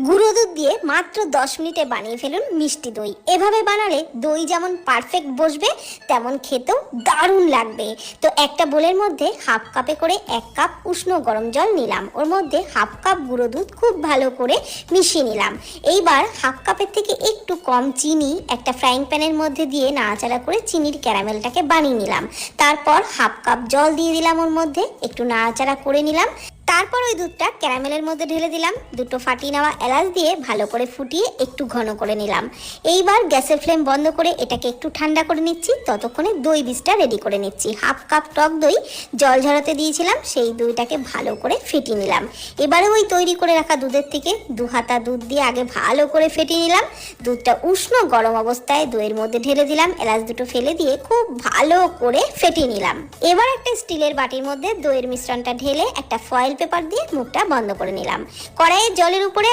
গুঁড়ো দুধ দিয়ে মাত্র 10 মিনিটে বানিয়ে ফেলুন মিষ্টি দই। এভাবে বানালে দই যেমন পারফেক্ট বসবে, তেমন খেতেও দারুণ লাগবে। তো একটা বোলের মধ্যে হাফ কাপে করে 1 কাপ উষ্ণ গরম জল নিলাম, ওর মধ্যে হাফ কাপ গুঁড়ো দুধ খুব ভালো করে মিশিয়ে নিলাম। এইবার হাফ কাপের থেকে একটু কম চিনি একটা ফ্রাইং প্যানের মধ্যে দিয়ে নাড়াচাড়া করে চিনির ক্যারামেলটাকে বানিয়ে নিলাম। তারপর হাফ কাপ জল দিয়ে দিলাম, ওর মধ্যে একটু নাড়াচাড়া করে নিলাম। তারপর ওই দুধটা ক্যারামেলের মধ্যে ঢেলে দিলাম, দুটো ফাটিয়ে নেওয়া এলাচ দিয়ে ভালো করে ফুটিয়ে একটু ঘন করে নিলাম। এইবার গ্যাসের ফ্লেম বন্ধ করে এটাকে একটু ঠান্ডা করে নিচ্ছি, ততক্ষণে দই বীজটা রেডি করে নিচ্ছি। হাফ কাপ টক দই জল ঝরাতে দিয়েছিলাম, সেই দইটাকে ভালো করে ফেটিয়ে নিলাম। এবারে ওই তৈরি করে রাখা দুধের থেকে 2 হাতা দুধ দিয়ে আগে ভালো করে ফেটিয়ে নিলাম। দুধটা উষ্ণ গরম অবস্থায় দইয়ের মধ্যে ঢেলে দিলাম, এলাচ দুটো ফেলে দিয়ে খুব ভালো করে ফেটিয়ে নিলাম। এবার একটা স্টিলের বাটির মধ্যে দইয়ের মিশ্রণটা ঢেলে একটা ফয়েল পেপার দিয়ে মুখটা বন্ধ করে নিলাম। কড়াইয়ের জলের উপরে